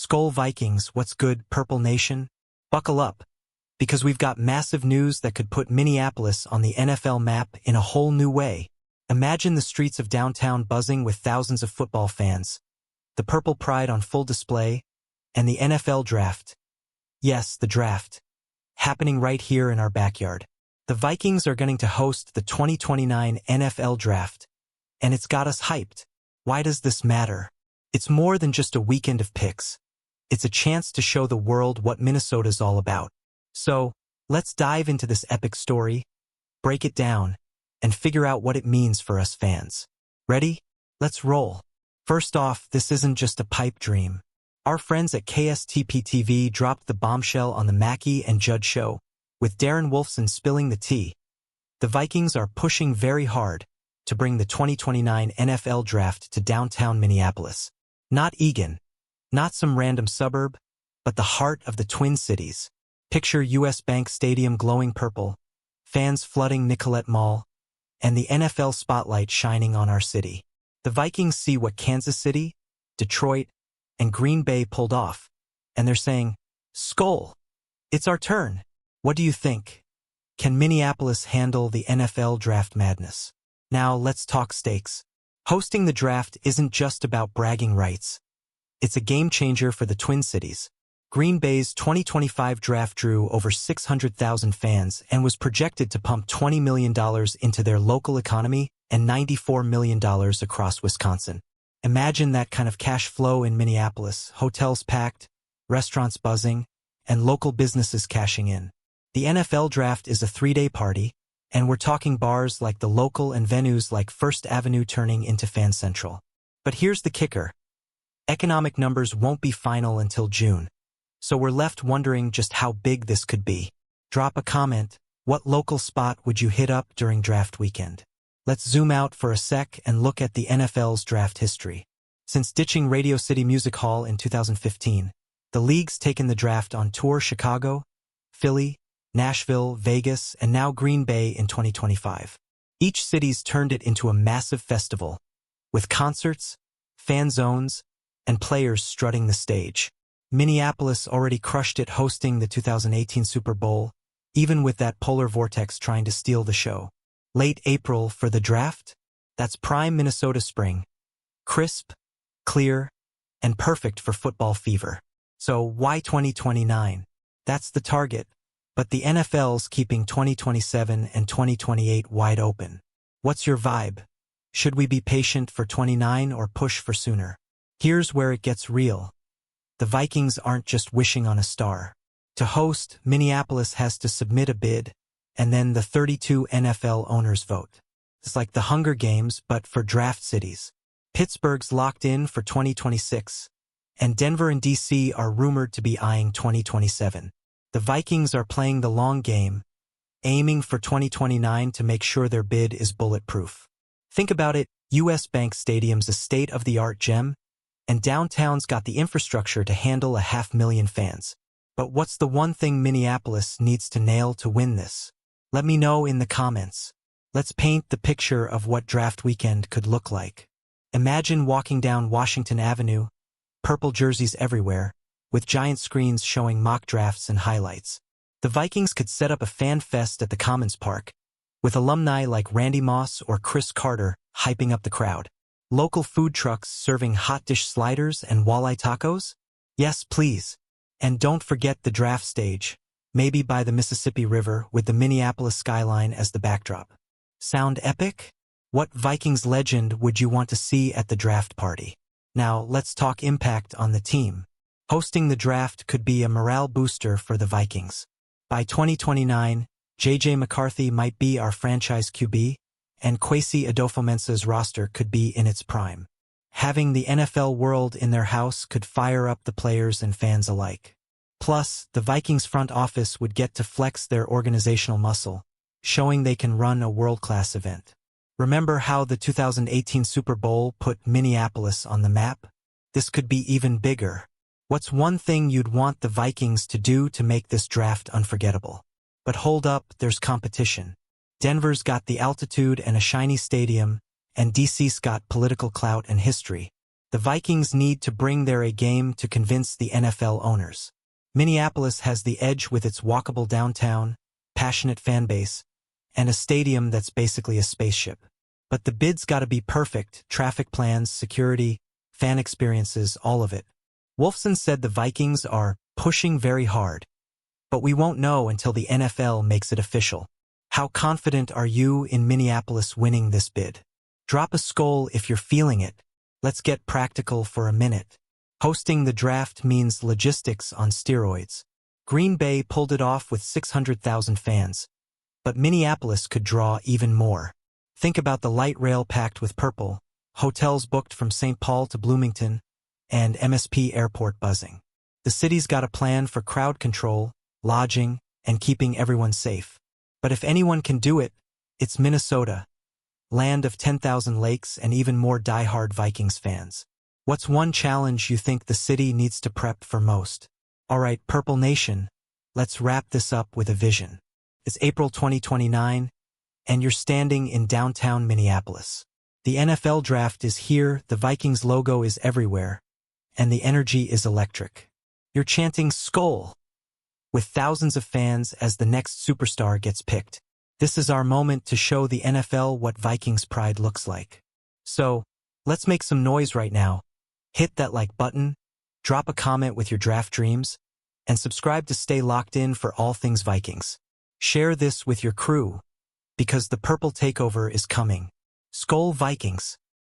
Skol Vikings, what's good, Purple Nation? Buckle up, because we've got massive news that could put Minneapolis on the NFL map in a whole new way. Imagine the streets of downtown buzzing with thousands of football fans, the purple pride on full display, and the NFL draft. Yes, the draft. Happening right here in our backyard. The Vikings are going to host the 2029 NFL draft, and it's got us hyped. Why does this matter? It's more than just a weekend of picks. It's a chance to show the world what Minnesota's all about. So, let's dive into this epic story, break it down, and figure out what it means for us fans. Ready? Let's roll. First off, this isn't just a pipe dream. Our friends at KSTP-TV dropped the bombshell on the Mackey and Judd show, with Darren Wolfson spilling the tea. The Vikings are pushing very hard to bring the 2029 NFL draft to downtown Minneapolis. Not Eagan, not some random suburb, but the heart of the Twin Cities. Picture US Bank Stadium glowing purple, fans flooding Nicollet Mall, and the NFL spotlight shining on our city. The Vikings see what Kansas City, Detroit, and Green Bay pulled off, and they're saying, Skol, it's our turn. What do you think? Can Minneapolis handle the NFL draft madness? Now let's talk stakes. Hosting the draft isn't just about bragging rights. It's a game changer for the Twin Cities. Green Bay's 2025 draft drew over 600,000 fans and was projected to pump $20 million into their local economy and $94 million across Wisconsin. Imagine that kind of cash flow in Minneapolis, hotels packed, restaurants buzzing, and local businesses cashing in. The NFL draft is a 3-day party, and we're talking bars like The Local and venues like First Avenue turning into Fan Central. But here's the kicker. Economic numbers won't be final until June, so we're left wondering just how big this could be. Drop a comment. What local spot would you hit up during draft weekend? Let's zoom out for a sec and look at the NFL's draft history. Since ditching Radio City Music Hall in 2015, the league's taken the draft on tour Chicago, Philly, Nashville, Vegas, and now Green Bay in 2025. Each city's turned it into a massive festival, with concerts, fan zones, and players strutting the stage. Minneapolis already crushed it hosting the 2018 Super Bowl, even with that polar vortex trying to steal the show. Late April for the draft? That's prime Minnesota spring. Crisp, clear, and perfect for football fever. So why 2029? That's the target. But the NFL's keeping 2027 and 2028 wide open. What's your vibe? Should we be patient for 29 or push for sooner? Here's where it gets real. The Vikings aren't just wishing on a star. To host, Minneapolis has to submit a bid, and then the 32 NFL owners vote. It's like the Hunger Games, but for draft cities. Pittsburgh's locked in for 2026, and Denver and DC are rumored to be eyeing 2027. The Vikings are playing the long game, aiming for 2029 to make sure their bid is bulletproof. Think about it, US Bank Stadium's a state-of-the-art gem, and downtown's got the infrastructure to handle 500,000 fans. But what's the one thing Minneapolis needs to nail to win this? Let me know in the comments. Let's paint the picture of what draft weekend could look like. Imagine walking down Washington Avenue, purple jerseys everywhere, with giant screens showing mock drafts and highlights. The Vikings could set up a fan fest at the Commons Park, with alumni like Randy Moss or Chris Carter hyping up the crowd. Local food trucks serving hot dish sliders and walleye tacos? Yes, please. And don't forget the draft stage, maybe by the Mississippi River with the Minneapolis skyline as the backdrop. Sound epic? What Vikings legend would you want to see at the draft party? Now, let's talk impact on the team. Hosting the draft could be a morale booster for the Vikings. By 2029, J.J. McCarthy might be our franchise QB, and Kwesi Adofo-Mensah's roster could be in its prime. Having the NFL world in their house could fire up the players and fans alike. Plus, the Vikings front office would get to flex their organizational muscle, showing they can run a world-class event. Remember how the 2018 Super Bowl put Minneapolis on the map? This could be even bigger. What's one thing you'd want the Vikings to do to make this draft unforgettable? But hold up, there's competition. Denver's got the altitude and a shiny stadium, and DC's got political clout and history. The Vikings need to bring their A game to convince the NFL owners. Minneapolis has the edge with its walkable downtown, passionate fan base, and a stadium that's basically a spaceship. But the bid's gotta be perfect: traffic plans, security, fan experiences, all of it. Wolfson said the Vikings are pushing very hard, but we won't know until the NFL makes it official. How confident are you in Minneapolis winning this bid? Drop a Skol if you're feeling it. Let's get practical for a minute. Hosting the draft means logistics on steroids. Green Bay pulled it off with 600,000 fans, but Minneapolis could draw even more. Think about the light rail packed with purple, hotels booked from St. Paul to Bloomington, and MSP airport buzzing. The city's got a plan for crowd control, lodging, and keeping everyone safe. But if anyone can do it, it's Minnesota, land of 10,000 lakes and even more die-hard Vikings fans. What's one challenge you think the city needs to prep for most? Alright, Purple Nation, let's wrap this up with a vision. It's April 2029, and you're standing in downtown Minneapolis. The NFL draft is here, the Vikings logo is everywhere, and the energy is electric. You're chanting Skol with thousands of fans as the next superstar gets picked. This is our moment to show the NFL what Vikings pride looks like. So, let's make some noise right now. Hit that like button, drop a comment with your draft dreams, and subscribe to stay locked in for all things Vikings. Share this with your crew, because the purple takeover is coming. Skol Vikings!